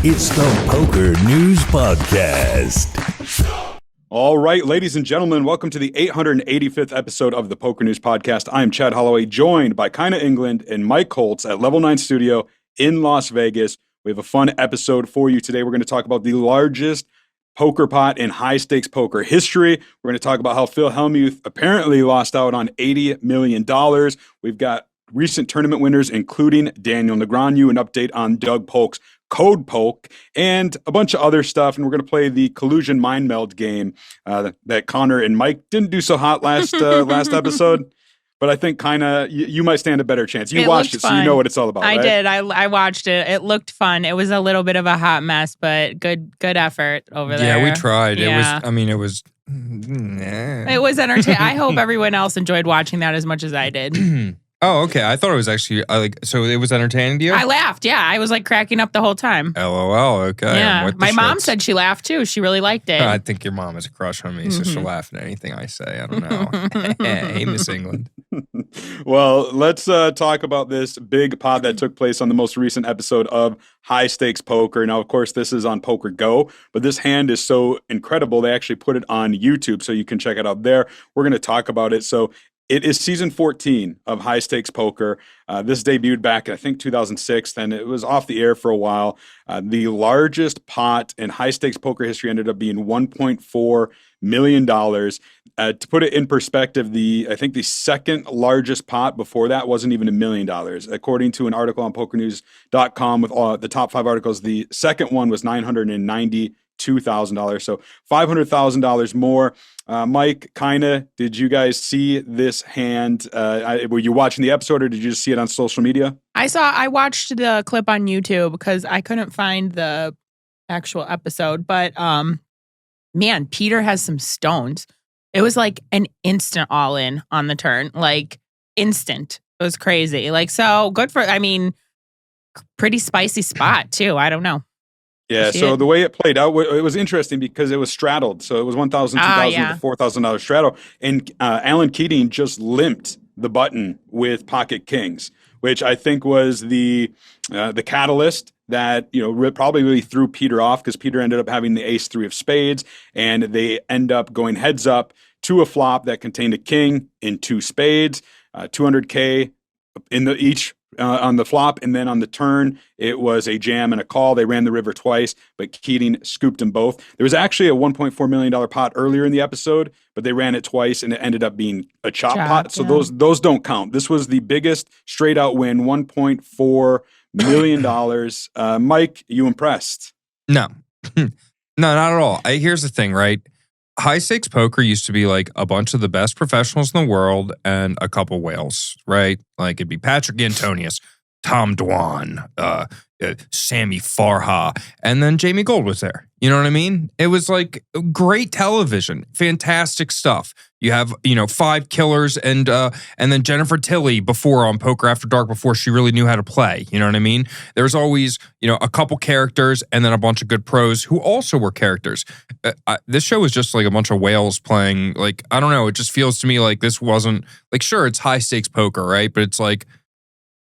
It's the PokerNews Podcast. All right, ladies and gentlemen, welcome to the 885th episode of the PokerNews Podcast. I'm Chad Holloway, joined by Kyna England and Mike Holtz at Level 9 Studio in Las Vegas. We have a fun episode for you today. We're going to talk about the largest poker pot in high-stakes poker history. We're going to talk about how Phil Hellmuth apparently lost out on $80 million. We've got recent tournament winners, including Daniel Negreanu, an update on Doug Polk's Code Polk, and a bunch of other stuff. And we're going to play the Collusion Mind Meld game that Connor and Mike didn't do so hot last episode. But I think you might stand a better chance. You watched it, so you know what it's all about, right? I did. I watched it. It looked fun. It was a little bit of a hot mess, but good effort over there. Yeah, we tried. Yeah. It was It was entertaining. I hope everyone else enjoyed watching that as much as I did. Oh, okay. I thought it was actually so it was entertaining to you? I laughed. Yeah, I was like cracking up the whole time. LOL. Okay. Yeah, my mom said she laughed too. She really liked it. I think your mom has a crush on me, so she'll laugh at anything I say. I don't know. Hey, Miss England. Well, let's talk about this big pot that took place on the most recent episode of High Stakes Poker. Now, of course, this is on Poker Go, but this hand is so incredible, they actually put it on YouTube, so you can check it out there. We're going to talk about it. So it is season 14 of High Stakes Poker. This debuted back in, I think, 2006, and it was off the air for a while. The largest pot in High Stakes Poker history ended up being $1.4 million. To put it in perspective, I think the second largest pot before that wasn't even $1 million. According to an article on PokerNews.com with the top 5 articles, the second one was $992,000, so $500,000 more. Mike, Kyna, did you guys see this hand? Were you watching the episode, or did you just see it on social media? I watched the clip on YouTube because I couldn't find the actual episode. But man, Peter has some stones. It was like an instant all in on the turn, like instant. It was crazy. Like, so good for. I mean, pretty spicy spot too. I don't know. Yeah, so the way it played out, it was interesting because it was straddled. So it was $1,000, $2,000 to $4,000 straddle. And Alan Keating just limped the button with pocket kings, which I think was the catalyst that, probably really threw Peter off, because Peter ended up having the ace-3 of spades, and they end up going heads up to a flop that contained a king in 2 spades, $200K in each on the flop, and then on the turn, it was a jam and a call. They ran the river twice, but Keating scooped them both. There was actually a $1.4 million pot earlier in the episode, but they ran it twice, and it ended up being a chop pot. So those don't count. This was the biggest straight-out win, $1.4 million. Mike, you impressed? No. No, not at all. Here's the thing, right? High stakes poker used to be like a bunch of the best professionals in the world and a couple whales, right? Like it'd be Patrick Antonius, Tom Dwan, Sammy Farha, and then Jamie Gold was there. You know what I mean? It was like great television, fantastic stuff. You have, 5 killers and then Jennifer Tilley before on Poker After Dark before she really knew how to play. You know what I mean? There's always, a couple characters and then a bunch of good pros who also were characters. This show was just like a bunch of whales playing. Like, I don't know. It just feels to me like this wasn't like, sure, it's high stakes poker, right? But it's like,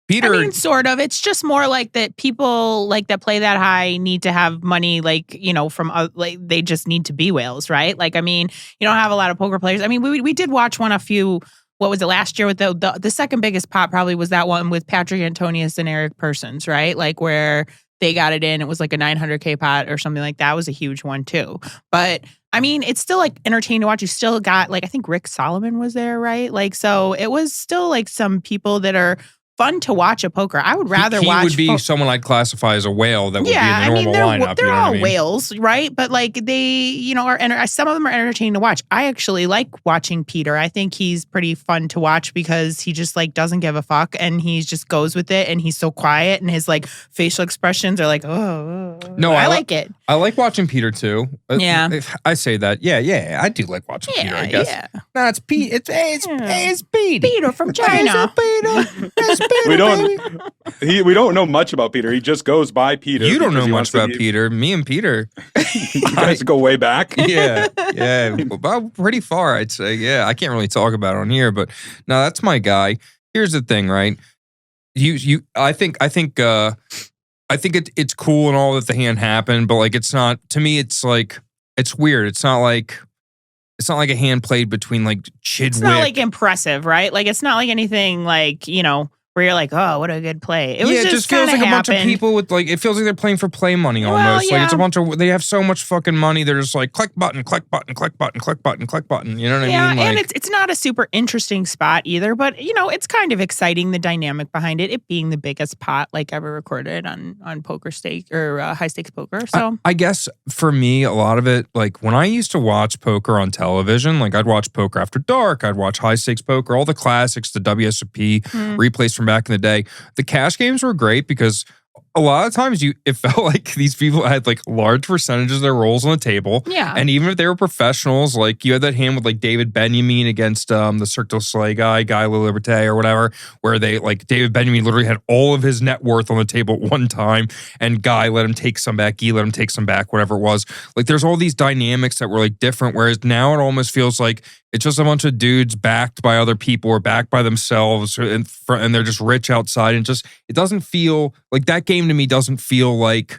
Peter, I mean, sort of. It's just more like that people like that play that high need to have money, like, from they just need to be whales, right? Like, I mean, you don't have a lot of poker players. I mean, we did watch a few, what was it, last year with the second biggest pot probably was that one with Patrick Antonius and Eric Persons, right? Like where they got it in. It was like a $900K pot or something like that. It was a huge one too. But I mean, it's still like entertaining to watch. You still got like, I think Rick Solomon was there, right? Like, so it was still like some people that are fun to watch at poker. I would rather watch. He would be someone I'd classify as a whale that would be in the normal lineup. They're you know all what I mean? whales, right? But like they, are some of them are entertaining to watch. I actually like watching Peter. I think he's pretty fun to watch because he just like doesn't give a fuck and he just goes with it and he's so quiet and his like facial expressions are like, oh. No, I like it. I like watching Peter too. Yeah, I say that. Yeah, I do like watching Peter. I guess. Yeah. No, it's Pete. It's Pete. Peter from China. We don't know much about Peter. He just goes by Peter. You don't know much about Peter. Me and Peter. You guys go way back. Yeah. About pretty far, I'd say. Yeah, I can't really talk about it on here, but no, that's my guy. Here's the thing, right? I think I think it's cool and all that the hand happened, but like it's not, to me, it's like, it's weird. It's not like a hand played between like Chidwick. It's not like impressive, right? Like it's not like anything like, where you're like, oh, what a good play. It was it just feels like a bunch of people with like, it feels like they're playing for play money almost. Like it's a bunch of, they have so much fucking money. They're just like click button, click button, click button, click button, click button. You know what I mean? Yeah, and it's not a super interesting spot either, but it's kind of exciting, the dynamic behind it being the biggest pot like ever recorded on poker stake or high stakes poker. So I guess for me, a lot of it, like when I used to watch poker on television, like I'd watch Poker After Dark, I'd watch high stakes poker, all the classics, the WSOP replays from back in the day. The cash games were great because a lot of times it felt like these people had like large percentages of their rolls on the table. Yeah. And even if they were professionals, like you had that hand with like David Benjamin against the Cirque du Soleil guy Le Liberté or whatever, where they like David Benjamin literally had all of his net worth on the table at one time and Guy let him take some back, Guy let him take some back, whatever it was. Like there's all these dynamics that were like different, whereas now it almost feels like it's just a bunch of dudes backed by other people or backed by themselves and they're just rich outside and just, it doesn't feel like that game to me doesn't feel like,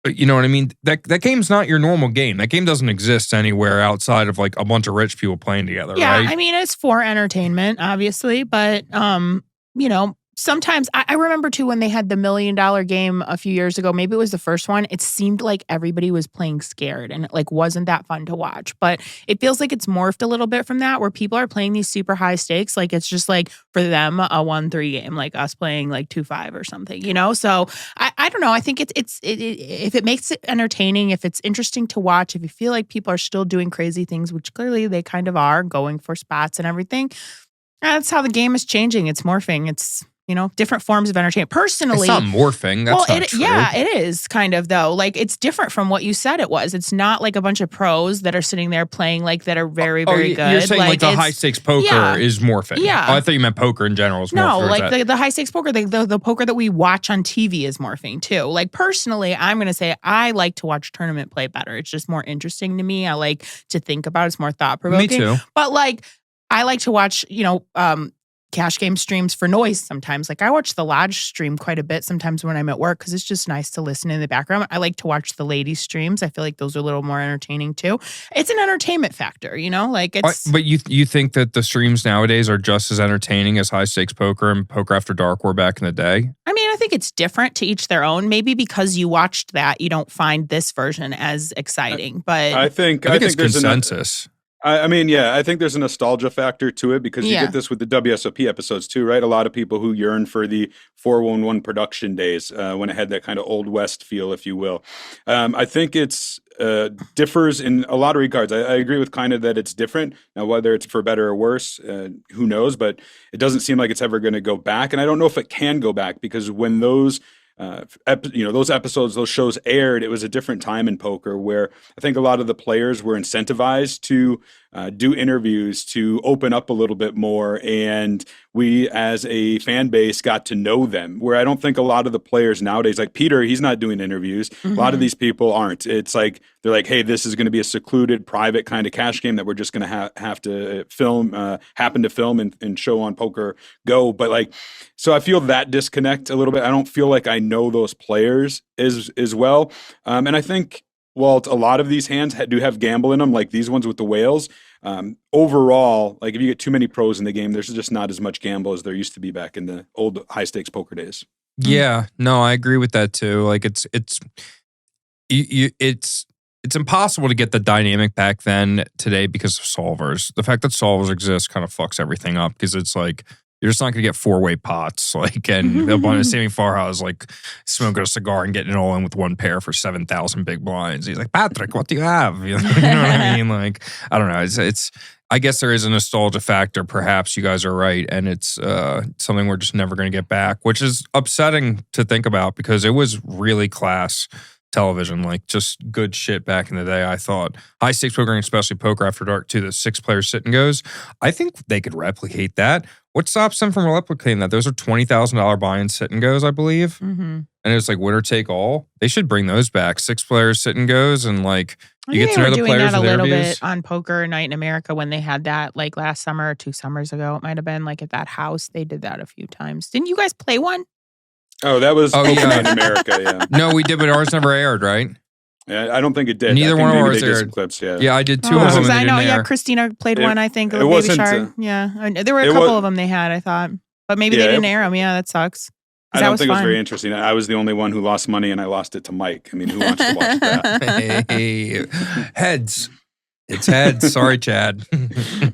you know what I mean? That game's not your normal game. That game doesn't exist anywhere outside of like a bunch of rich people playing together, yeah, right? I mean, it's for entertainment, obviously, but, sometimes I remember too when they had the $1 million game a few years ago, maybe it was the first one, it seemed like everybody was playing scared and it like wasn't that fun to watch. But it feels like it's morphed a little bit from that where people are playing these super high stakes. Like it's just like for them a 1-3 game, like us playing like 2-5 or something, So I don't know. I think it's if it makes it entertaining, if it's interesting to watch, if you feel like people are still doing crazy things, which clearly they kind of are, going for spots and everything. That's how the game is changing. It's morphing. It's different forms of entertainment. Personally, it's not morphing. That's not true. Yeah, it is kind of though. Like it's different from what you said it was. It's not like a bunch of pros that are sitting there playing like that are very, very good. You're saying like the high stakes poker is morphing. Yeah. Oh, I thought you meant poker in general is morphing. No, like the high stakes poker, the poker that we watch on TV is morphing too. Like personally, I'm going to say I like to watch tournament play better. It's just more interesting to me. I like to think about it. It's more thought provoking. Me too. But like I like to watch, cash game streams for noise sometimes. Like I watch the Lodge stream quite a bit sometimes when I'm at work because it's just nice to listen in the background. I like to watch the ladies streams. I feel like those are a little more entertaining too. It's an entertainment factor, like it's... But you think that the streams nowadays are just as entertaining as high stakes poker and Poker After Dark were back in the day? I mean, I think it's different to each their own. Maybe because you watched that, you don't find this version as exciting. But I think it's consensus. I think there's a nostalgia factor to it because you get this with the WSOP episodes too, right? A lot of people who yearn for the 411 production days when it had that kind of Old West feel, if you will. I think it's differs in a lot of regards. I agree with Kyna that it's different. Now, whether it's for better or worse, who knows? But it doesn't seem like it's ever going to go back. And I don't know if it can go back because when those those episodes, those shows aired, it was a different time in poker where I think a lot of the players were incentivized to do interviews, to open up a little bit more. And we as a fan base got to know them, where I don't think a lot of the players nowadays, like Peter, he's not doing interviews. Mm-hmm. A lot of these people aren't. It's like, they're like, hey, this is going to be a secluded, private kind of cash game that we're just going to have to film, happen to film and show on Poker Go. But like, so I feel that disconnect a little bit. I don't feel like I know those players as well. And I think, while a lot of these hands do have gamble in them, like these ones with the whales, overall, like if you get too many pros in the game, there's just not as much gamble as there used to be back in the old high stakes poker days. Yeah, no, I agree with that too. Like it's impossible to get the dynamic back then today because of solvers. The fact that solvers exist kind of fucks everything up because it's like, you're just not going to get four-way pots, and Sammy Farhaw's smoking a cigar and getting it all in with one pair for 7,000 big blinds. He's like, Patrick, what do you have? You know what I mean? I don't know. It's. I guess there is a nostalgia factor. Perhaps you guys are right, and it's something we're just never going to get back, which is upsetting to think about because it was really class television, just good shit back in the day. I thought high stakes poker, especially Poker After Dark, too. The 6-player sit and goes. I think they could replicate that. What stops them from replicating that? Those are $20,000 buy-in sit and goes, I believe. Mm-hmm. And it's winner take all. They should bring those back. 6-player sit and goes, and you get to know the players that with a little interviews. bit on Poker Night in America when they had that last summer or 2 summers ago. It might have been at that house. They did that a few times. Didn't you guys play one? Oh, that was Poker yeah. Night in America, yeah. No, we did, but ours never aired, right? Yeah, I don't think it did. Neither one of ours did some aired. clips, yeah. Yeah, I did two of them. I know, yeah, Christina played one, I think, it Baby wasn't, Shark. Yeah, there were a couple of them they had, I thought. But maybe they didn't air them. Yeah, that sucks. I don't think it was very interesting. I was the only one who lost money, and I lost it to Mike. I mean, who wants to watch that? Hey, heads. It's heads. Sorry, Chad.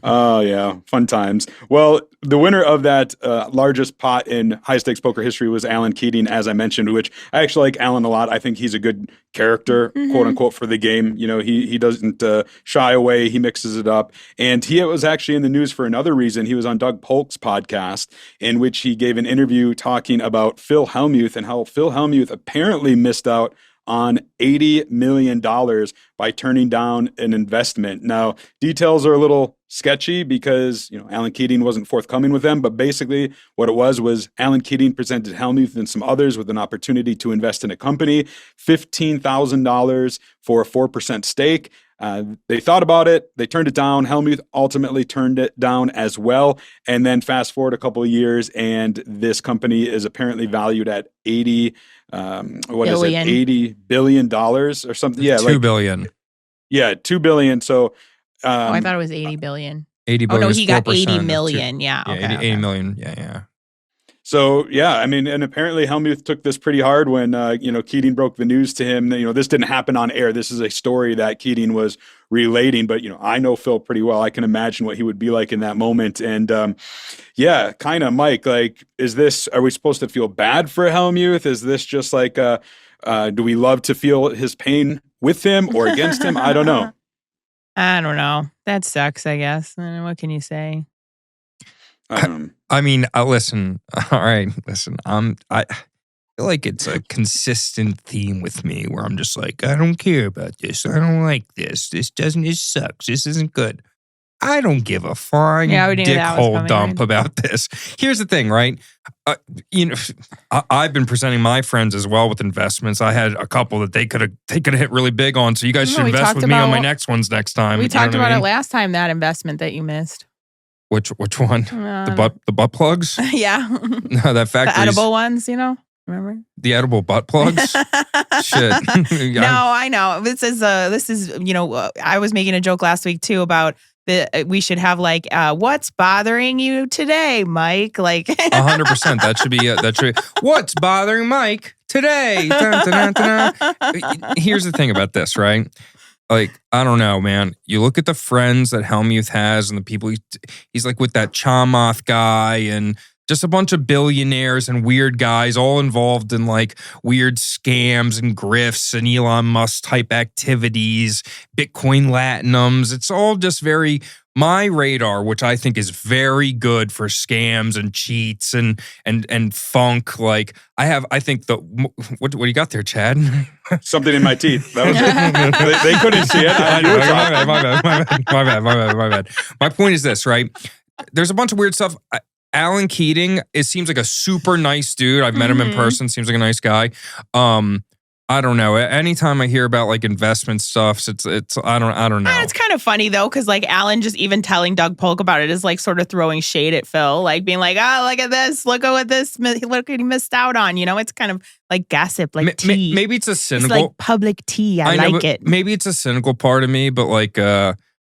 Oh, yeah. Fun times. Well, the winner of that largest pot in high-stakes poker history was Alan Keating, as I mentioned, which I actually like Alan a lot. I think he's a good character, quote-unquote, for the game. You know, he doesn't shy away. He mixes it up. And he was actually in the news for another reason. He was on Doug Polk's podcast, in which he gave an interview talking about Phil Hellmuth and how Phil Hellmuth apparently missed out on $80 million by turning down an investment. Now, details are a little sketchy because, you know, Alan Keating wasn't forthcoming with them, but basically what it was Alan Keating presented Hellmuth and some others with an opportunity to invest in a company, $15,000 for a 4% stake. They thought about it. They turned it down. Hellmuth ultimately turned it down as well. And then fast forward a couple of years, and this company is apparently valued at $80 billion or something. Yeah, $2 billion. Yeah, $2 billion. So, I thought it was 80 billion. 80 billion. Oh no, he got 80 4% million. Yeah, okay, 80 million. Yeah. So, yeah, I mean, and apparently Hellmuth took this pretty hard when, Keating broke the news to him. This didn't happen on air. This is a story that Keating was relating. But, I know Phil pretty well. I can imagine what he would be like in that moment. And, Mike, like, are we supposed to feel bad for Hellmuth? Is this just like, do we love to feel his pain with him or against him? I don't know. I don't know. That sucks, I guess. What can you say? I mean, listen. All right, listen. I feel like it's a consistent theme with me where I'm just like, I don't care about this. I don't like this. This sucks. This isn't good. I don't give a flying dickhole dump about this. Here's the thing, right? I've been presenting my friends as well with investments. I had a couple that they could have hit really big on. So you guys should invest with me on my next ones next time. We talked about it last time. That investment that you missed. Which one? The butt plugs? Yeah. No, that factory. The edible ones, remember? The edible butt plugs? Shit. No, I know. This is I was making a joke last week too about we should have like what's bothering you today, Mike? Like 100%. That should be what's bothering Mike today? Dun, dun, dun, dun. Here's the thing about this, right? Like, I don't know, man. You look at the friends that Hellmuth has and the people he's like with that Chamath guy and just a bunch of billionaires and weird guys all involved in like weird scams and grifts and Elon Musk type activities, Bitcoin Latinums. It's all just very my radar, which I think is very good for scams and cheats and funk. Like I think what do you got there, Chad? Something in my teeth. That was it. They couldn't see it. My bad. My point is this, right? There's a bunch of weird stuff. Alan Keating, it seems like a super nice dude. I've met him in person. Seems like a nice guy. I don't know. Anytime I hear about like investment stuff, it's I don't know. It's kind of funny though, because like Alan just even telling Doug Polk about it is like sort of throwing shade at Phil, like being like, "Oh, look at this! Look what he missed out on." It's kind of like gossip, like tea. Maybe it's a cynical, it's like public tea. I like it. Maybe it's a cynical part of me, but like.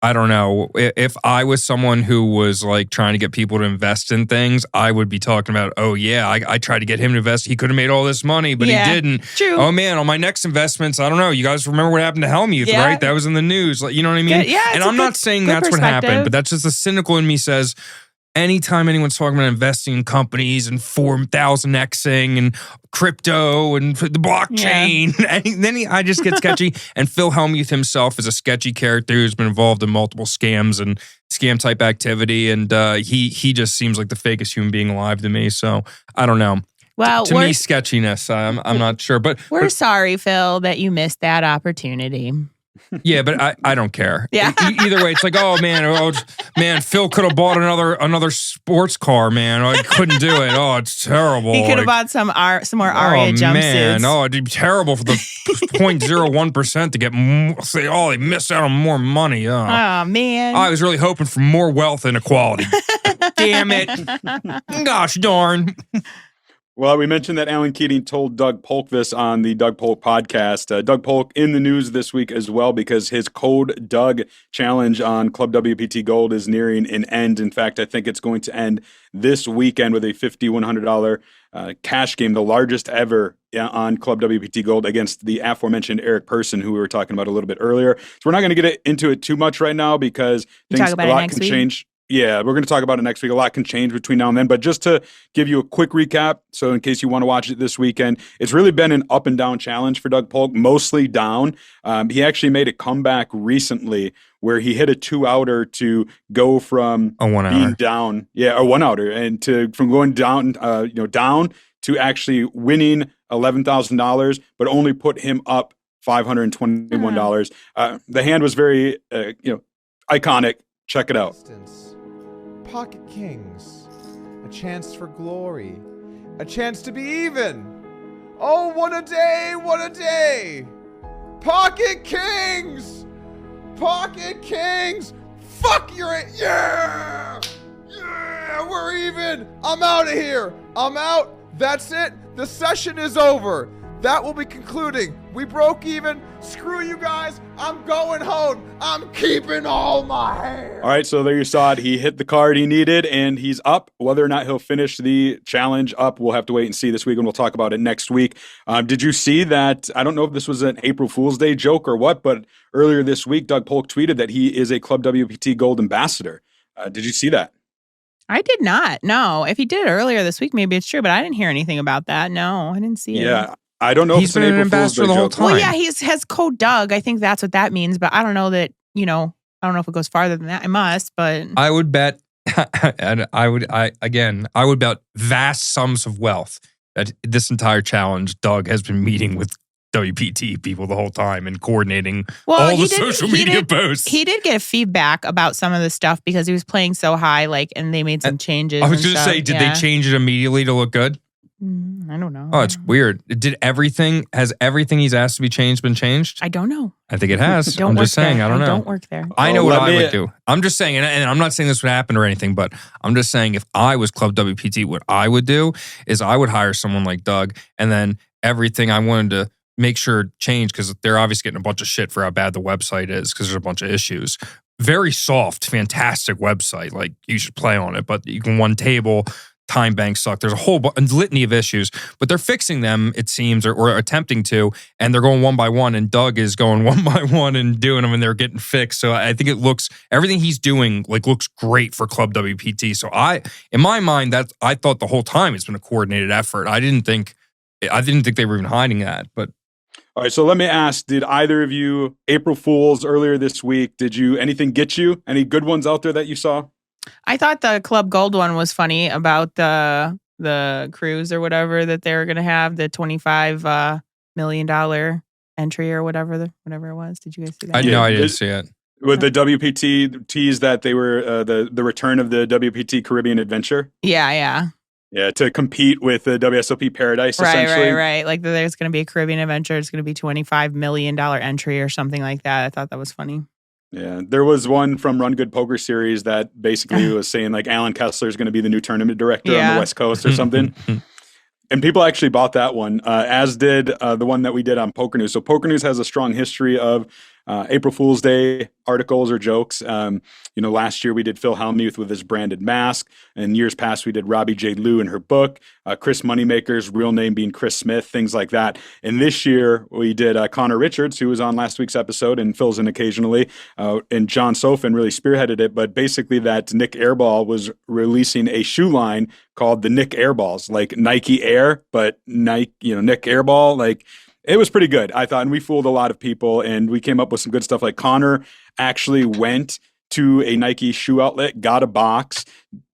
I don't know. If I was someone who was like trying to get people to invest in things, I would be talking about, oh yeah, I tried to get him to invest. He could have made all this money, but he didn't. True. Oh man, on my next investments, I don't know. You guys remember what happened to Hellmuth, right? That was in the news. Like, you know what I mean? And I'm not saying that's what happened, but that's just the cynical in me says, anytime anyone's talking about investing in companies and 4,000xing and crypto and the blockchain, and then I just get sketchy. And Phil Hellmuth himself is a sketchy character who's been involved in multiple scams and scam type activity, and he just seems like the fakest human being alive to me. So I don't know. Well, to me, sketchiness. I'm not sure, but we're sorry, Phil, that you missed that opportunity. Yeah, but I don't care. Yeah. Either way, it's like, oh man, Phil could have bought another sports car, man. I couldn't do it. Oh, it's terrible. He could have bought some more Aria jumpsuits. Man. Oh, it'd be terrible for the 0.01% to get say, oh, they missed out on more money. Oh man. I was really hoping for more wealth inequality. Damn it. Gosh darn. Well, we mentioned that Alan Keating told Doug Polk this on the Doug Polk podcast. Doug Polk in the news this week as well because his Code Doug challenge on Club WPT Gold is nearing an end. In fact, I think it's going to end this weekend with a $5,100 cash game, the largest ever on Club WPT Gold against the aforementioned Eric Person, who we were talking about a little bit earlier. So we're not going to get into it too much right now because things a lot can change. Yeah, we're going to talk about it next week. A lot can change between now and then. But just to give you a quick recap, so in case you want to watch it this weekend, it's really been an up and down challenge for Doug Polk, mostly down. He actually made a comeback recently where he hit a 2-outer to go from being down, a 1-outer, and from going down, down to actually winning $11,000, but only put him up $521. The hand was very, iconic. Check it out. Pocket kings, a chance for glory, a chance to be even. Oh, what a day, what a day. Pocket kings, fuck yeah, we're even. I'm out of here, I'm out. That's it, the session is over. That will be concluding. We broke even. Screw you guys. I'm going home. I'm keeping all my hair. All right, so there you saw it. He hit the card he needed, and he's up. Whether or not he'll finish the challenge up, we'll have to wait and see this week, and we'll talk about it next week. Did you see that? I don't know if this was an April Fool's Day joke or what, but earlier this week, Doug Polk tweeted that he is a Club WPT Gold ambassador. Did you see that? I did not. No. If he did it earlier this week, maybe it's true, but I didn't hear anything about that. No, I didn't see it. Yeah. I don't know if he's it's an been April an ambassador Fool's Day the whole joke. time. Well, yeah, he has Code Doug. I think that's what that means, but I don't know that, I don't know if it goes farther than that. It must, but I would bet, and I would bet vast sums of wealth that this entire challenge, Doug has been meeting with WPT people the whole time and coordinating all the social media posts. He did get feedback about some of the stuff because he was playing so high, and they made some changes. I was going to say, did they change it immediately to look good? I don't know. Oh, it's weird. Has everything he's asked to be changed been changed? I don't know. I think it has. I'm just saying, I don't know. Don't work there. I know what I would do. I'm just saying, and I'm not saying this would happen or anything, but I'm just saying if I was Club WPT, what I would do is I would hire someone like Doug, and then everything I wanted to make sure change, because they're obviously getting a bunch of shit for how bad the website is because there's a bunch of issues. Very soft, fantastic website. Like, you should play on it, but you can one table. Time banks suck. There's a whole litany of issues, but they're fixing them, it seems, or attempting to, and they're going one by one, and Doug is going one by one and doing them, and they're getting fixed. So I think everything he's doing looks great for Club WPT. So in my mind, I thought the whole time it's been a coordinated effort. I didn't think they were even hiding that, but. All right, so let me ask, did either of you, April Fools earlier this week, anything get you? Any good ones out there that you saw? I thought the Club Gold one was funny about the cruise or whatever that they were going to have, the $25 million entry or whatever it was. Did you guys see that? I didn't see it. With the WPT tease that they were the return of the WPT Caribbean Adventure? Yeah. Yeah, to compete with the WSOP Paradise, essentially. Right. Like there's going to be a Caribbean Adventure. It's going to be $25 million entry or something like that. I thought that was funny. Yeah, there was one from Run Good Poker Series that basically was saying like Alan Kessler is going to be the new tournament director on the West Coast or something. And people actually bought that one, as did the one that we did on Poker News. So Poker News has a strong history of April Fool's Day articles or jokes. Last year we did Phil Hellmuth with his branded mask. And years past we did Robbie J. Liu in her book. Chris Moneymaker's real name being Chris Smith, things like that. And this year we did Connor Richards, who was on last week's episode and fills in occasionally. And John Sofin really spearheaded it. But basically that Nick Airball was releasing a shoe line called the Nick Airballs, like Nike Air, but Nick Airball, like. It was pretty good, I thought, and we fooled a lot of people, and we came up with some good stuff. Like Connor actually went to a Nike shoe outlet, got a box,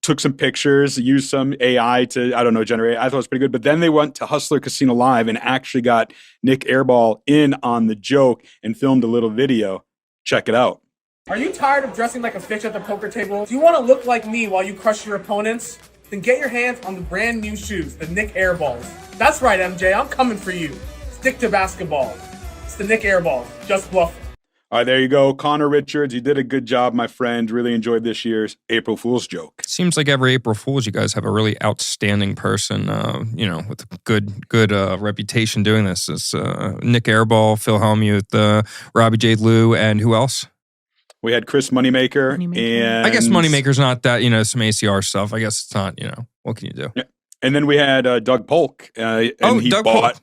took some pictures, used some AI to, generate. I thought it was pretty good. But then they went to Hustler Casino Live and actually got Nick Airball in on the joke and filmed a little video. Check it out. Are you tired of dressing like a fish at the poker table? Do you want to look like me while you crush your opponents? Then get your hands on the brand new shoes, the Nick Airballs. That's right, MJ, I'm coming for you. Stick to basketball. It's the Nick Airball. Just bluff. All right, there you go. Connor Richards, you did a good job, my friend. Really enjoyed this year's April Fool's joke. Seems like every April Fool's, you guys have a really outstanding person, with a good reputation doing this. It's Nick Airball, Phil Hellmuth, Robbie J. Lou, and who else? We had Chris Moneymaker. And I guess Moneymaker's not that, some ACR stuff. I guess it's not, what can you do? Yeah. And then we had Doug Polk. Doug Polk.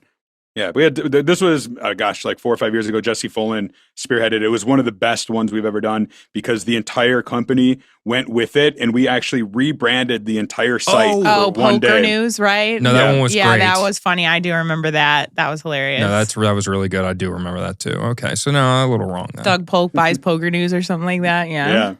Yeah, we had this was like 4 or 5 years ago. Jesse Fullen spearheaded. It was one of the best ones we've ever done because the entire company went with it, and we actually rebranded the entire site. For one day. PokerNews, right? No, that one was great. Yeah, that was funny. I do remember that. That was hilarious. No, that was really good. I do remember that too. Okay, so no, a little wrong. Then. Doug Polk buys PokerNews or something like that. Yeah.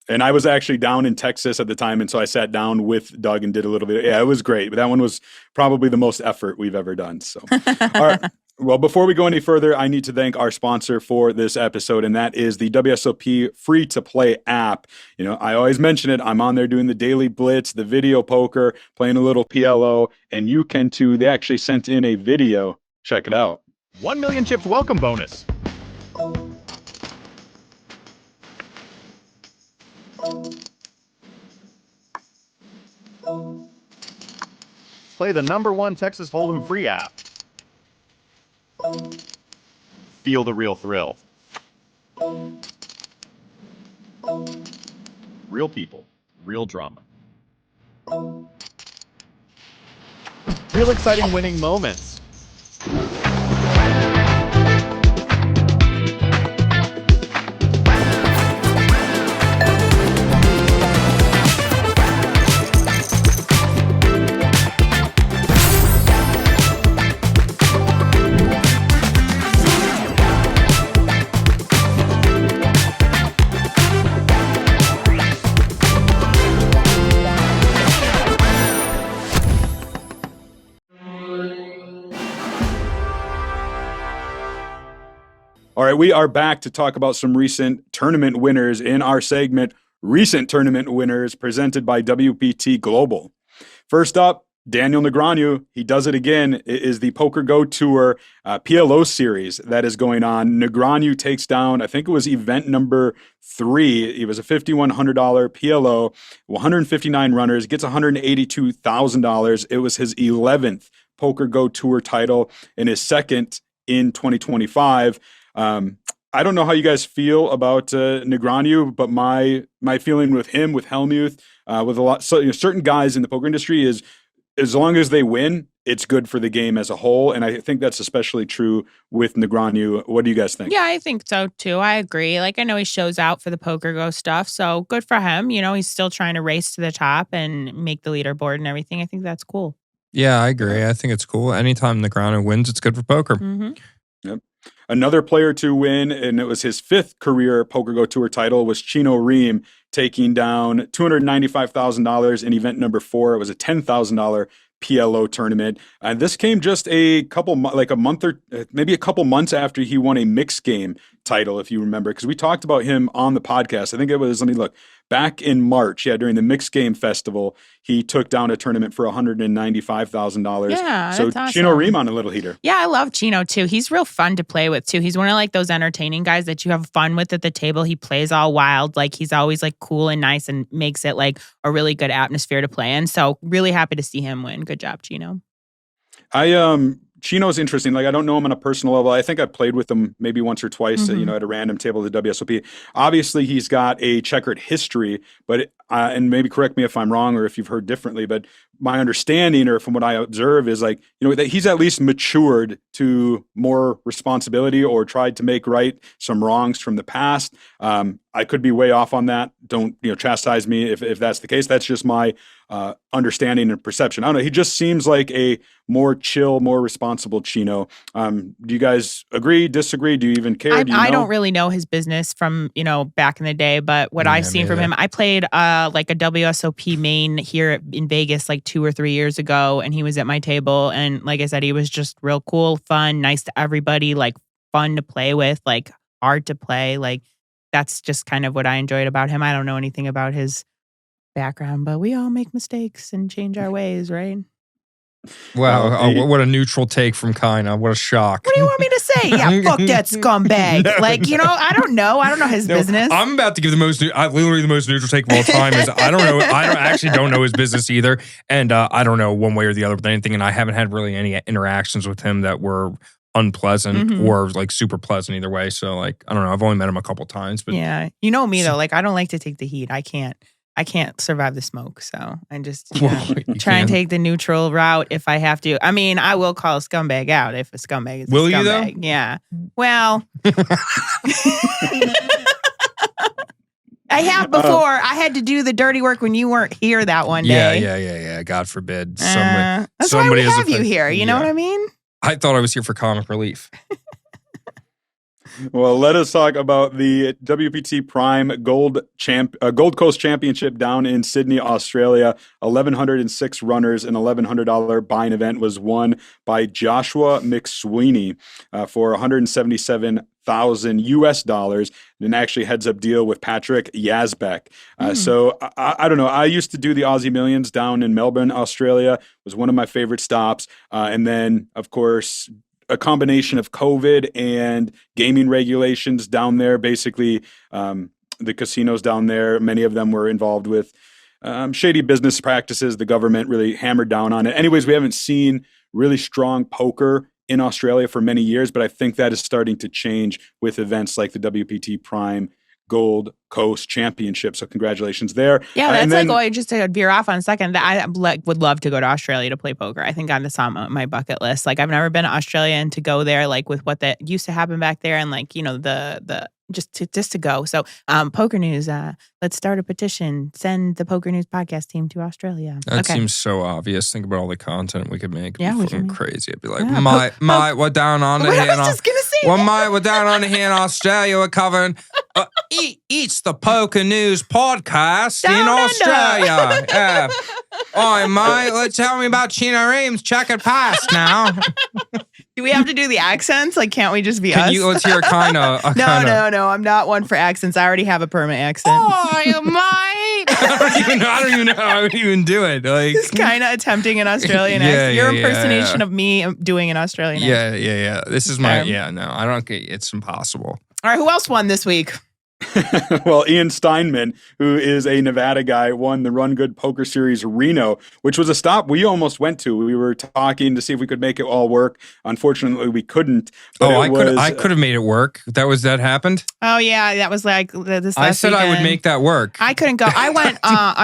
And I was actually down in Texas at the time, and so I sat down with Doug and did a little bit. Yeah, it was great. But that one was probably the most effort we've ever done. So, all right. Well, before we go any further, I need to thank our sponsor for this episode, and that is the WSOP free-to-play app. I always mention it. I'm on there doing the daily blitz, the video poker, playing a little PLO, and you can too. They actually sent in a video. Check it out. 1 million chips welcome bonus. Play the #1 Texas Hold'em free app. Feel the real thrill. Real people, real drama. Real exciting winning moments. All right, we are back to talk about some recent tournament winners in our segment, Recent Tournament Winners, presented by WPT Global. First up, Daniel Negreanu. He does it again. It is the Poker Go Tour PLO series that is going on. Negreanu takes down, I think it was event number 3. It was a $5,100 PLO, 159 runners, gets $182,000. It was his 11th Poker Go Tour title and his second in 2025. I don't know how you guys feel about Negreanu, but my feeling with him, with Hellmuth, with certain guys in the poker industry is, as long as they win, it's good for the game as a whole, and I think that's especially true with Negreanu. What do you guys think? Yeah, I think so too. I agree. I know he shows out for the Poker Go stuff, so good for him. He's still trying to race to the top and make the leaderboard and everything. I think that's cool. Yeah, I agree. I think it's cool. Anytime Negreanu wins, it's good for poker. Mm-hmm. Yep. Another player to win, and it was his 5th career Poker Go Tour title, was Chino Rheem, taking down $295,000 in event number 4. It was a $10,000 PLO tournament. And this came just a couple months after he won a mixed game title, if you remember, because we talked about him on the podcast. I think it was, back in March, during the Mixed Game Festival, he took down a tournament for $195,000. Yeah, so that's awesome. Chino Rheem on a little heater. Yeah, I love Chino too. He's real fun to play with too. He's one of those entertaining guys that you have fun with at the table. He plays all wild. He's always cool and nice and makes it a really good atmosphere to play in. So really happy to see him win. Good job, Chino. Chino's interesting. I don't know him on a personal level. I think I played with him maybe once or twice, at a random table at the WSOP. Obviously, he's got a checkered history, but and maybe correct me if I'm wrong or if you've heard differently, but my understanding or from what I observe is that he's at least matured to more responsibility or tried to make right some wrongs from the past. I could be way off on that. Don't chastise me if that's the case. That's just my understanding and perception. I don't know. He just seems like a more chill, more responsible Chino. Do you guys agree, disagree? Do you even care? I don't really know his business from, back in the day, but what I've seen from him, I played a WSOP main here in Vegas 2 or 3 years ago, and he was at my table. And like I said, he was just real cool, fun, nice to everybody, fun to play with, hard to play. That's just kind of what I enjoyed about him. I don't know anything about his background, but we all make mistakes and change our ways, right? Wow, what a neutral take from Kyna. What a shock. What do you want me to say? Yeah, fuck that scumbag. Like, I don't know. I don't know his business. I'm about to give literally the most neutral take of all time is I don't know. I actually don't know his business either. And I don't know one way or the other with anything. And I haven't had really any interactions with him that were unpleasant or like super pleasant either way. So like, I don't know. I've only met him a couple times. But yeah. You know me though. Like, I don't like to take the heat. I can't survive the smoke. So I just try and take the neutral route if I have to. I mean, I will call a scumbag out if a scumbag is a scumbag. Will you though? Yeah. Well, I have before. I had to do the dirty work when you weren't here that one day. Yeah. God forbid. That's why we have you here. You know what I mean? I thought I was here for comic relief. Well, let us talk about the WPT Prime Gold Coast Championship down in Sydney, Australia. 1,106 runners, an $1,100 buy-in event was won by Joshua McSweeney for $177,000 US, and an actually heads-up deal with Patrick Yazbek. So I don't know. I used to do the Aussie Millions down in Melbourne, Australia. It was one of my favorite stops. And then, of course, a combination of COVID and gaming regulations down there. Basically, the casinos down there, many of them were involved with shady business practices. The government really hammered down on it. Anyways, we haven't seen really strong poker in Australia for many years, but I think that is starting to change with events like the WPT Prime Gold Coast Championship. So congratulations there. Yeah, that's just to veer off on a second. I would love to go to Australia to play poker. I think that's on my bucket list. Like, I've never been to Australia, and to go there, like with what that used to happen back there, and like the just to go. So Poker News, let's start a petition. Send the Poker News podcast team to Australia. That seems so obvious. Think about all the content we could make. Yeah, we can crazy. It'd be like, mate, we're down under here. We're down under here in Australia. We're covering. It's the Poker News Podcast in Australia. Yeah. Oi, mate, tell me about Chino Rheem's checkered past now. Do we have to do the accents? Like, can't we just be us? Let's hear No, I'm not one for accents. I already have a permanent accent. Oi, mate. I don't even know how I would even do it. Like, just kind of attempting an Australian accent. Your impersonation of me doing an Australian accent. Yeah. This is my, no, I don't get it's impossible. All right, who else won this week? Well, Ian Steinman, who is a Nevada guy, won the Run Good Poker Series Reno, which was a stop we almost went to. We were talking to see if we could make it all work. Unfortunately, we couldn't. I could have made it work. That happened? Oh yeah, that was like this last I said weekend. I would make that work. I couldn't go. I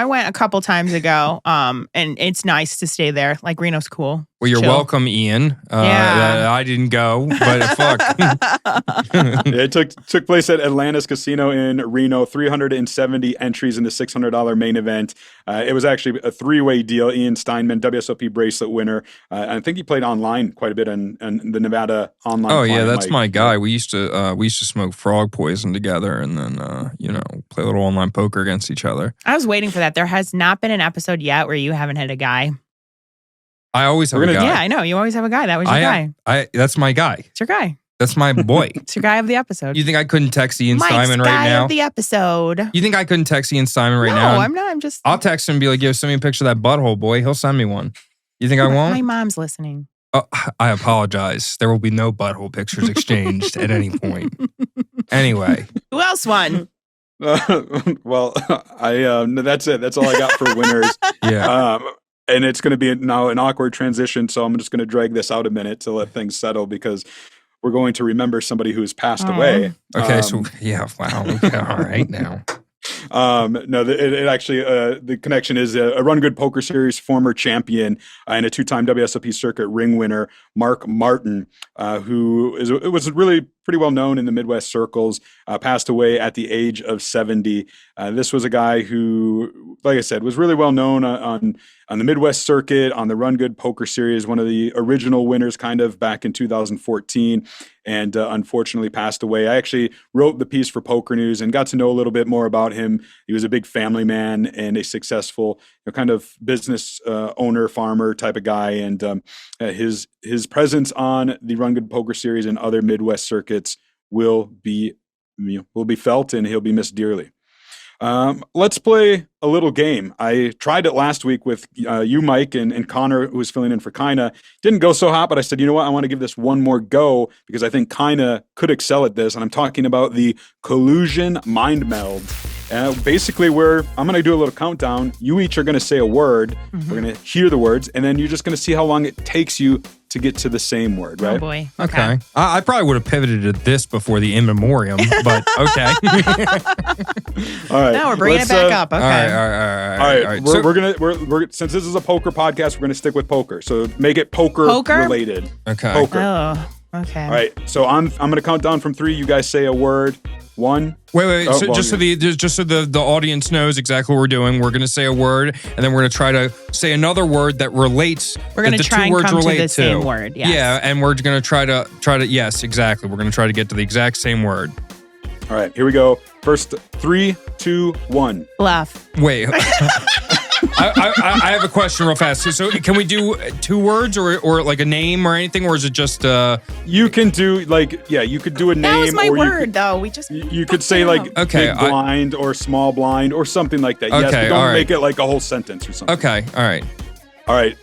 went a couple times ago. And it's nice to stay there. Like, Reno's cool. Well, you're welcome, Ian. I didn't go, but fuck. It took place at Atlantis Casino in Reno. 370 entries in the $600 main event. It was actually a three-way deal. Ian Steinman, WSOP bracelet winner. I think he played online quite a bit on the Nevada online. Oh yeah, that's my guy. We used to smoke frog poison together, and then play a little online poker against each other. I was waiting for that. There has not been an episode yet where you haven't had a guy. I always have a guy. Yeah, I know. You always have a guy. That was your guy. That's my guy. It's your guy. That's my boy. It's your guy of the episode. You think I couldn't text Ian Steinman right guy now? Of the episode. You think I couldn't text Ian Steinman right now? No, I'm not. I'll text him and be like, yo, send me a picture of that butthole, boy. He'll send me one. You think I won't? My mom's listening. Oh, I apologize. There will be no butthole pictures exchanged at any point. Anyway. Who else won? Well, that's it. That's all I got for winners. Yeah. And it's going to be now an awkward transition, so I'm just going to drag this out a minute to let things settle, because we're going to remember somebody who's passed away. Okay, wow. All right now. No, it actually, the connection is a Run Good Poker Series former champion and a two-time WSOP circuit ring winner, Mark Martin, who was really pretty well known in the Midwest circles, passed away at the age of 70. This was a guy who, like I said, was really well known on the Midwest circuit, on the Run Good Poker Series, one of the original winners kind of back in 2014, and unfortunately passed away. I actually wrote the piece for Poker News and got to know a little bit more about him. He was a big family man and a successful kind of business owner, farmer type of guy, and his presence on the Run Good Poker Series and other Midwest circuits will be felt, and he'll be missed dearly. Let's play a little game. I tried it last week with you, Mike, and Connor, who was filling in for Kyna. Didn't go so hot, but I said, you know what? I want to give this one more go because I think Kyna could excel at this. And I'm talking about the Collusion Mind Meld. Basically, I'm going to do a little countdown. You each are going to say a word. Mm-hmm. We're going to hear the words, and then you're just going to see how long it takes you to get to the same word, right? Oh, boy. Okay. I probably would have piveted to this before the in memoriam, but okay. All right. Now we're bringing it back up. Okay. All right. We're since this is a poker podcast, we're going to stick with poker. So make it poker related. Okay. Poker. Oh, okay. All right. So I'm going to count down from 3. You guys say a word. 1. Wait. Just so the audience knows exactly what we're doing, we're going to say a word, and then we're going to try to say another word that relates. We're going to try and come to the same word. Yes. Yeah, and we're going to try to. Yes, exactly. We're going to try to get to the exact same word. All right. Here we go. First, 3, 2, 1. Bluff. Wait. I have a question real fast. So can we do 2 words or like a name or anything, or is it just You can do you could do a name. That was my or word though. We just you could say like big blind or small blind or something like that. Yes, but don't make it like a whole sentence or something. Okay, all right.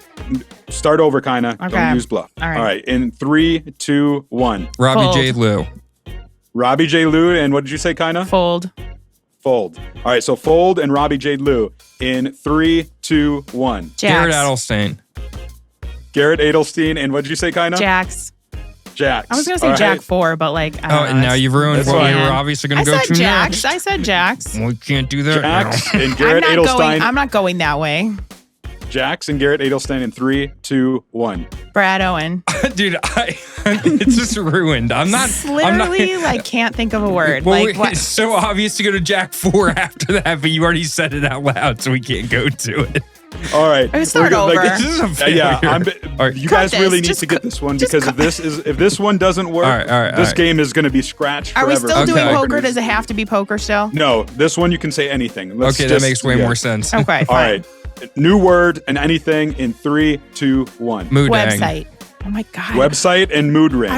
Start over, Kyna. Okay. Don't use bluff. All right. In 3, 2, 1. Robbie Fold. J. Lou. Robbie J. Lou, and what did you say, Kyna? Fold. All right, so Fold and Robbie J. Lou in 3, 2, 1. Garrett Adelstein. Garrett Adelstein, and what did you say, Kyna? Jax. Jax. I was going to say Jack 4, but like. And now you've ruined what we were obviously going to go to Jax. next. I said Jax. We can't do that. Jax and Garrett Adelstein. I'm not going that way. Jax and Garrett Adelstein in 3, 2, 1. Brad Owen. Dude, it's just ruined. I'm not. Can't think of a word. Well, what? It's so obvious to go to Jack 4 after that, but you already said it out loud, so we can't go to it. All right. Start over. This is a failure. You guys really need to get this one because if this one doesn't work, this game is going to be scratched forever. Are we still doing poker? Does it have to be poker still? No, this one you can say anything. That makes way more sense. Okay. All right. New word and anything in 3, 2, 1. Moodang. Website. Oh my god. Website and mood ring.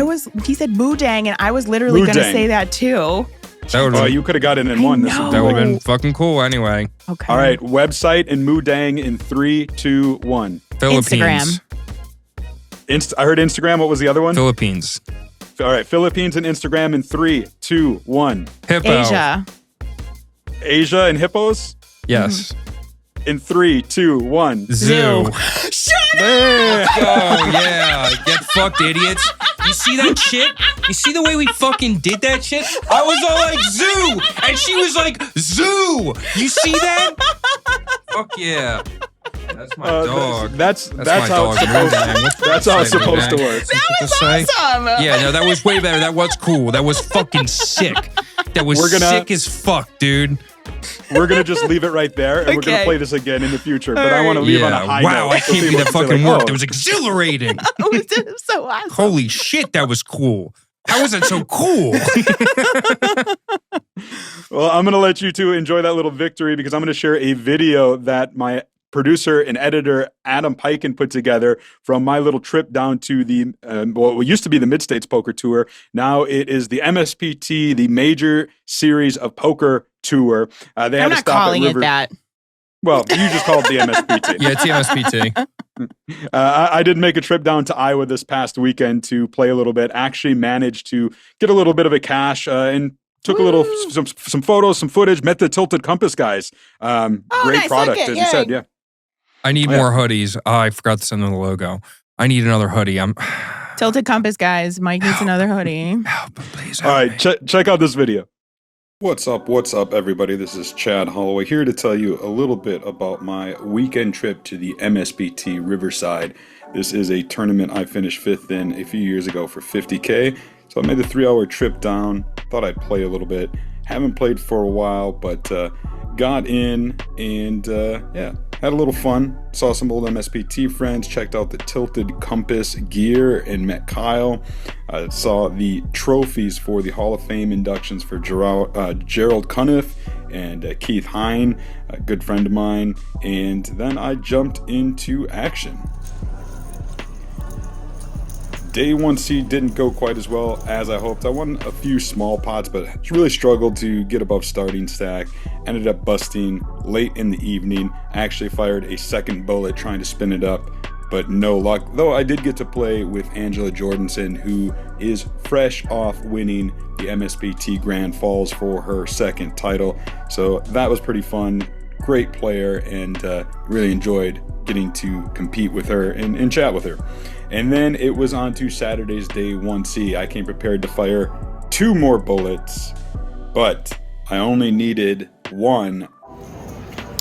He said Moodang, and I was literally going to say that too. You could have got it in one. Know. That would have been fucking cool anyway. Okay. All right. Website and Moodang in 3, 2, 1. Philippines. Instagram. I heard Instagram. What was the other one? Philippines. All right. Philippines and Instagram in 3, 2, 1. Hippo. Asia and hippos? Yes. In 3, 2, 1. Zoo. Shut up! Oh, yeah. Get fucked, idiots. You see that shit? You see the way we fucking did that shit? I was all like, zoo! And she was like, zoo! You see that? Fuck yeah. That's my dog. That's my how dog. That's how it's supposed to work. That was awesome. Yeah, no, that was way better. That was cool. That was fucking sick. That was sick as fuck, dude. We're going to just leave it right there, and we're going to play this again in the future. But I want to leave on a high note. Wow, I can't believe that fucking worked. It was exhilarating. It was so awesome. Holy shit, that was cool. How was it so cool? Well, I'm going to let you two enjoy that little victory because I'm going to share a video that my producer and editor Adam Piken put together from my little trip down to the what used to be the Mid-States Poker Tour. Now it is the MSPT, the Major Series of Poker Tour. They had to stop calling at River. It that. Well, you just called it the MSPT. Yeah, it's the MSPT. I did make a trip down to Iowa this past weekend to play a little bit. Actually managed to get a little bit of a cash and took a little some photos, some footage. Met the Tilted Compass guys. Great nice, product, as you said. Yeah. I need more hoodies. Oh, I forgot to send them the logo. I need another hoodie. Tilted Compass guys. Mike needs another hoodie. Help, please. All right, check out this video. What's up, everybody? This is Chad Holloway here to tell you a little bit about my weekend trip to the MSPT Riverside. This is a tournament I finished 5th in a few years ago for $50K. So I made the 3-hour trip down. Thought I'd play a little bit. Haven't played for a while, but got in and had a little fun. Saw some old MSPT friends, checked out the Tilted Compass gear and met Kyle. Saw the trophies for the Hall of Fame inductions for Gerald Cuniff and Keith Hine, a good friend of mine. And then I jumped into action. Day 1C didn't go quite as well as I hoped. I won a few small pots, but really struggled to get above starting stack. Ended up busting late in the evening. I actually fired a second bullet trying to spin it up, but no luck. Though I did get to play with Angela Jordanson, who is fresh off winning the MSPT Grand Falls for her second title. So that was pretty fun. Great player, and really enjoyed getting to compete with her and chat with her. And then it was on to Saturday's Day 1C. I came prepared to fire 2 more bullets, but I only needed 1.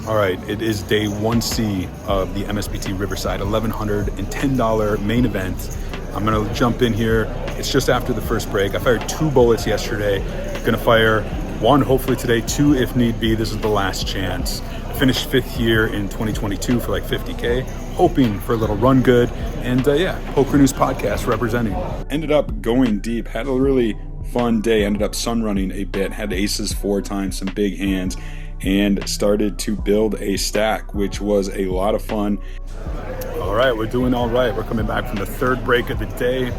All right, it is Day 1C of the MSPT Riverside $1,110 main event. I'm going to jump in here. It's just after the first break. I fired 2 bullets yesterday. Going to fire 1 hopefully today, 2 if need be. This is the last chance. I finished 5th here in 2022 for like 50K, hoping for a little run good. And PokerNews Podcast representing. Ended up going deep, had a really fun day, ended up sun running a bit, had aces 4 times, some big hands, and started to build a stack, which was a lot of fun. All right, we're doing all right. We're coming back from the 3rd break of the day,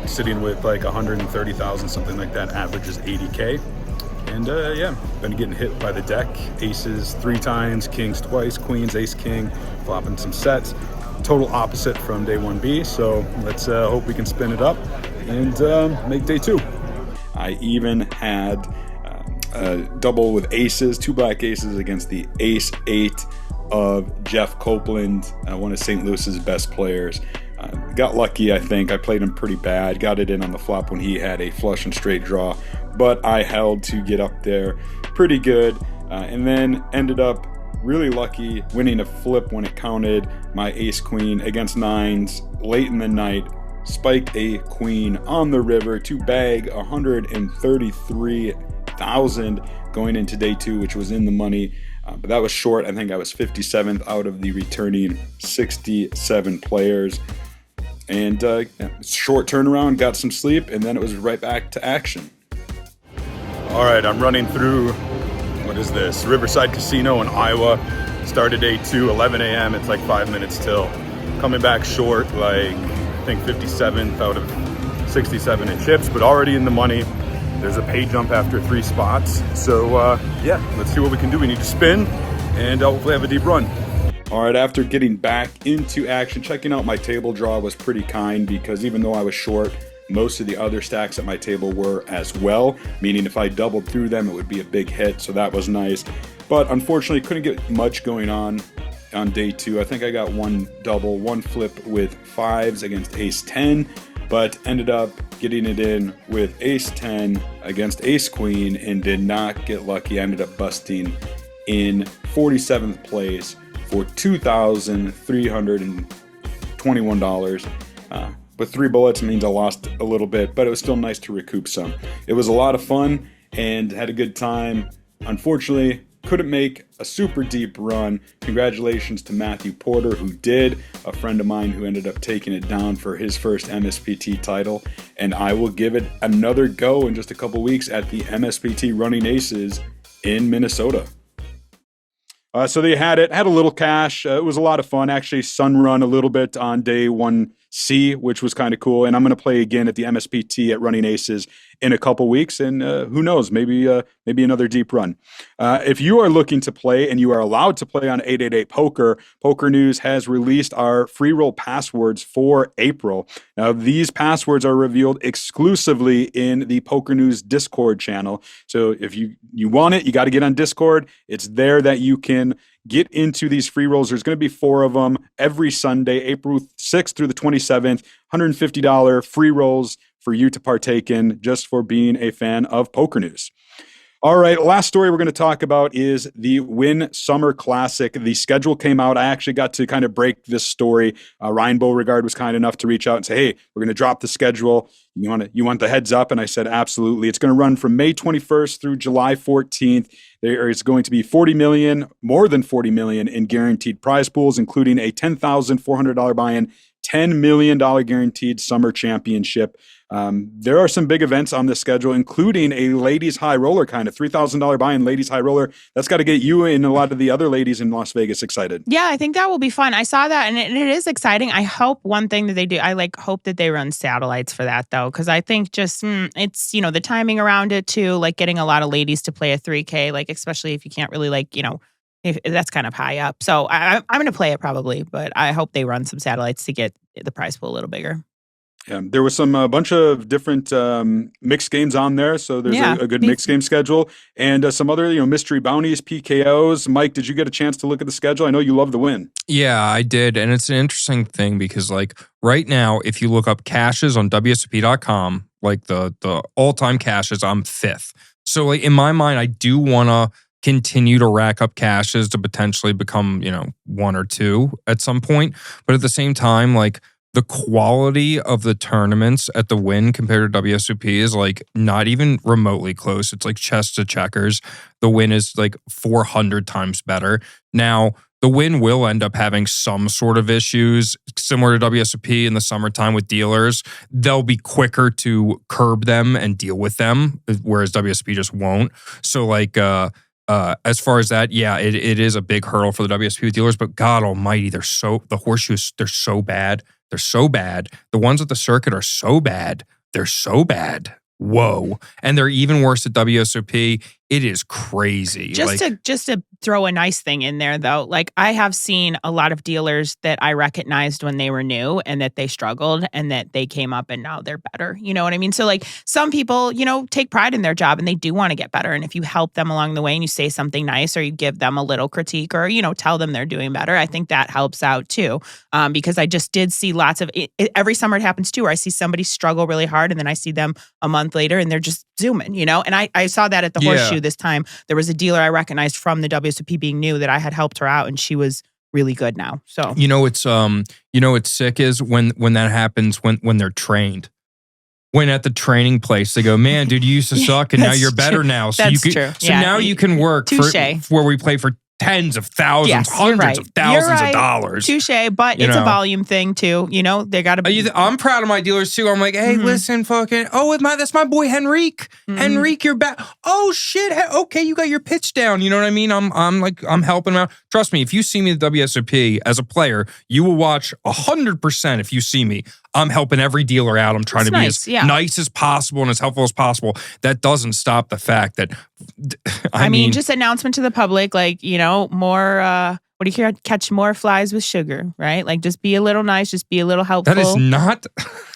sitting with like 130,000, something like that, averages 80K. And been getting hit by the deck. Aces 3 times, kings twice, queens, ace, king, flopping some sets. Total opposite from day 1B, so let's hope we can spin it up and make day 2. I even had a double with aces, 2 black aces against the ace 8 of Jeff Copeland, one of St. Louis's best players. Got lucky, I think. I played him pretty bad. Got it in on the flop when he had a flush and straight draw, but I held to get up there pretty good, and then ended up really lucky winning a flip when it counted. My ace queen against 9s late in the night, spiked a queen on the river to bag 133,000 going into day 2, which was in the money. But that was short. I think I was 57th out of the returning 67 players. And short turnaround, got some sleep, and then it was right back to action. All right, I'm running through, what is this? Riverside Casino in Iowa. Started day 2, 11 a.m. It's like 5 minutes till. Coming back short, like I think 57th out of 67 in chips, but already in the money. There's a pay jump after 3 spots. So let's see what we can do. We need to spin and hopefully have a deep run. All right, after getting back into action, checking out my table draw was pretty kind, because even though I was short, most of the other stacks at my table were as well, meaning if I doubled through them, it would be a big hit, so that was nice. But unfortunately, couldn't get much going on day 2. I think I got 1 double, 1 flip with 5s against ace 10, but ended up getting it in with ace 10 against ace queen and did not get lucky. I ended up busting in 47th place for $2,321. But 3 bullets means I lost a little bit, but it was still nice to recoup some. It was a lot of fun and had a good time. Unfortunately, couldn't make a super deep run. Congratulations to Matthew Porter, who did, a friend of mine who ended up taking it down for his first MSPT title. And I will give it another go in just a couple weeks at the MSPT Running Aces in Minnesota. So they had it, had a little cash. It was a lot of fun. Actually, sun run a little bit on day 1C, which was kind of cool. And I'm going to play again at the MSPT at Running Aces in a couple weeks. And who knows, maybe another deep run. If you are looking to play and you are allowed to play on 888 Poker, PokerNews has released our free roll passwords for April. Now, these passwords are revealed exclusively in the PokerNews Discord channel. So if you want it, you got to get on Discord. It's there that you can get into these free rolls. There's going to be 4 of them every Sunday, April 6th through the 27th, $150 free rolls for you to partake in just for being a fan of PokerNews. All right, last story we're going to talk about is the Wynn Summer Classic. The schedule came out. I actually got to kind of break this story. Ryan Beauregard was kind enough to reach out and say, hey, we're going to drop the schedule. You want the heads up? And I said, absolutely. It's going to run from May 21st through July 14th. There is going to be more than $40 million in guaranteed prize pools, including a $10,400 buy-in, $10 million guaranteed summer championship. There are some big events on the schedule, including a ladies high roller, kind of $3,000 buy-in ladies high roller. That's got to get you and a lot of the other ladies in Las Vegas excited. Yeah, I think that will be fun. I saw that, and it is exciting. I hope one thing that they do, I hope that they run satellites for that, though, because I think just it's, the timing around it, too, like getting a lot of ladies to play a 3K, like especially if you can't really, if that's kind of high up. So I'm going to play it probably, but I hope they run some satellites to get the prize pool a little bigger. Yeah, there was a bunch of different mixed games on there, so there's a good mixed game schedule, and some other mystery bounties, PKOs. Mike, did you get a chance to look at the schedule? I know you love the Wynn. Yeah, I did, and it's an interesting thing because right now, if you look up caches on WSOP.com, the all-time caches, I'm 5th. So in my mind, I do want to continue to rack up caches to potentially become 1 or 2 at some point, but at the same time, the quality of the tournaments at the Wynn compared to WSOP is not even remotely close. It's like chess to checkers. The Wynn is 400 times better. Now, the Wynn will end up having some sort of issues similar to WSOP in the summertime with dealers. They'll be quicker to curb them and deal with them, whereas WSOP just won't. So as far as that, yeah, it is a big hurdle for the WSOP dealers, but God almighty, the horseshoes, they're so bad. They're so bad. The ones at the circuit are so bad. They're so bad. Whoa. And they're even worse at WSOP. It is crazy. Just to throw a nice thing in there, though, I have seen a lot of dealers that I recognized when they were new and that they struggled and that they came up and now they're better. You know what I mean? So some people, take pride in their job and they do want to get better. And if you help them along the way and you say something nice or you give them a little critique or, tell them they're doing better, I think that helps out too. Because I just did see lots of, every summer it happens too, where I see somebody struggle really hard and then I see them a month later and they're just zooming, and I saw that at the horseshoe this time. There was a dealer I recognized from the WSOP being new that I had helped her out and she was really good now. So what's sick is when that happens when they're trained. When at the training place they go, man, dude, you used to suck and now you're better now. So that's true. So now you can work for where we play for tens of thousands, hundreds of thousands of dollars. Touche, but it's a volume thing too. They got to be. I'm proud of my dealers too. I'm like, hey, listen, fucking, that's my boy Henrique. Henrique, you're back. Oh shit, okay, you got your pitch down. You know what I mean? I'm helping him out. Trust me, if you see me at WSOP as a player, you will watch 100%. If you see me, I'm helping every dealer out. I'm trying to be as nice as possible and as helpful as possible. That doesn't stop the fact that, I mean, just announcement to the public, more, what do you hear? Catch more flies with sugar, right? Just be a little nice, just be a little helpful. That is not.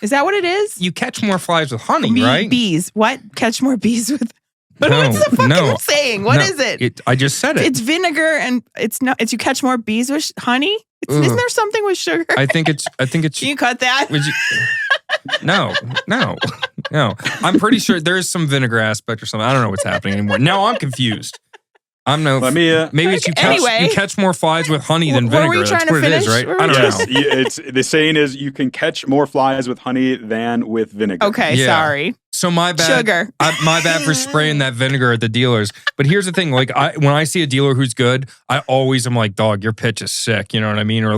Is that what it is? You catch more flies with honey, right? Bees. What? Catch more bees with. What's the fucking saying? What is it? I just said it. It's vinegar and it's you catch more bees with honey? Isn't there something with sugar? I think it's. Can you cut that? No. I'm pretty sure there is some vinegar aspect or something. I don't know what's happening anymore. Now I'm confused. Maybe it's you catch more flies with honey than vinegar. That's what it is, right? I don't know. It's the saying is you can catch more flies with honey than with vinegar. Okay, sorry. So my bad. Sugar. My bad for spraying that vinegar at the dealers. But here's the thing: when I see a dealer who's good, I always am like, "Dog, your pitch is sick." You know what I mean? Or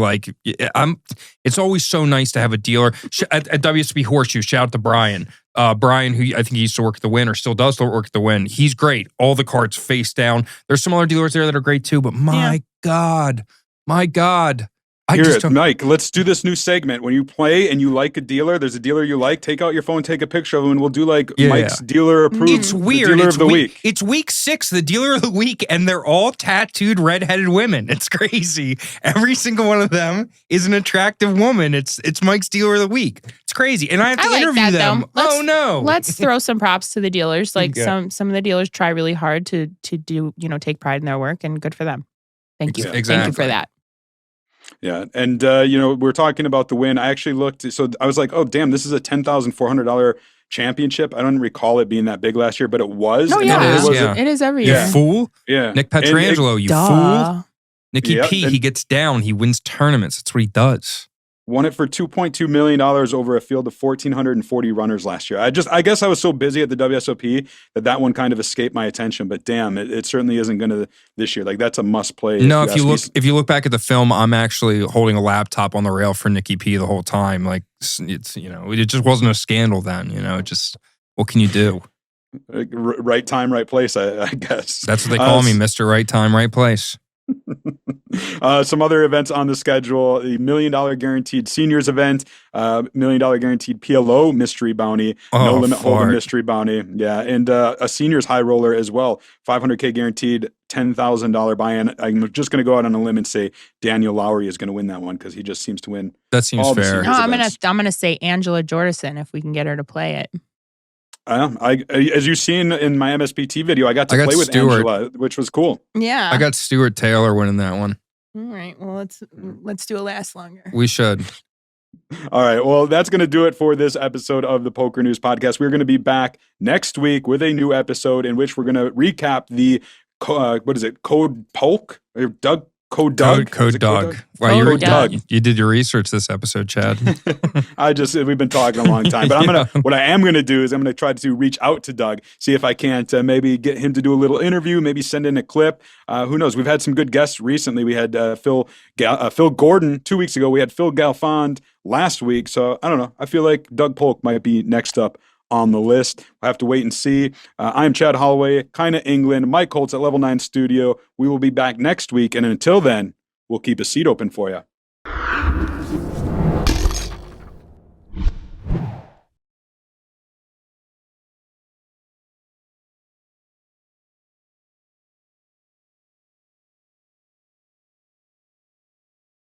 it's always so nice to have a dealer at WSOP Horseshoe. Shout out to Brian. Brian, who I think he used to work at the Wynn or still does work at the Wynn. He's great. All the cards face down. There's some other dealers there that are great too, but my God. Mike, let's do this new segment. When you play and you like a dealer, there's a dealer you like, take out your phone, take a picture of him, and we'll do Mike's dealer approved. It's weird. Dealer of the week. It's week 6, the dealer of the week, and they're all tattooed redheaded women. It's crazy. Every single one of them is an attractive woman. It's Mike's dealer of the week. It's crazy. And I have to interview them. Let's throw some props to the dealers. Some of the dealers try really hard to do, take pride in their work, and good for them. Thank you. Exactly. Thank you for that. Yeah. And, we're talking about the Wynn. I actually looked. So I was like, oh, damn, this is a $10,400 championship. I don't recall it being that big last year, but it was. No, it is every year. You fool. Yeah. Nick Petrangelo, you fool. Nicky P, he gets down. He wins tournaments. That's what he does. Won it for $2.2 million over a field of 1,440 runners last year. I guess I was so busy at the WSOP that one kind of escaped my attention. But damn, it certainly isn't going to this year. Like that's a must play. No, if you look back at the film, I'm actually holding a laptop on the rail for Nikki P the whole time. Like it's it just wasn't a scandal then. Just what can you do? Right time, right place. I guess that's what they call me, Mr. Right Time, Right Place. Some other events on the schedule: the $1 million guaranteed seniors event, $1 million guaranteed PLO mystery bounty, no limit hold'em mystery bounty, and a seniors high roller as well, $500K guaranteed, $10,000 buy-in. I'm just going to go out on a limb and say Daniel Lowry is going to win that one because he just seems to win. That seems fair. No, I'm gonna say Angela Jordison if we can get her to play it. As you've seen in my MSPT video, I got to play with Stuart. Angela, which was cool. Yeah, I got Stuart Taylor winning that one. All right, well let's do it last longer. We should. All right, well that's going to do it for this episode of the Poker News Podcast. We're going to be back next week with a new episode in which we're going to recap the Code Polk or Doug. Code Doug. Wow, you did your research this episode, Chad. We've been talking a long time, but what I am gonna do is I'm gonna try to reach out to Doug, see if I can't maybe get him to do a little interview, maybe send in a clip. Who knows? We've had some good guests recently. We had Phil Gordon 2 weeks ago. We had Phil Galfond last week. So I don't know. I feel like Doug Polk might be next up on the list. We'll have to wait and see. I'm Chad Holloway, Kyna England, Mike Holtz at Level 9 Studio. We will be back next week. And until then, we'll keep a seat open for you.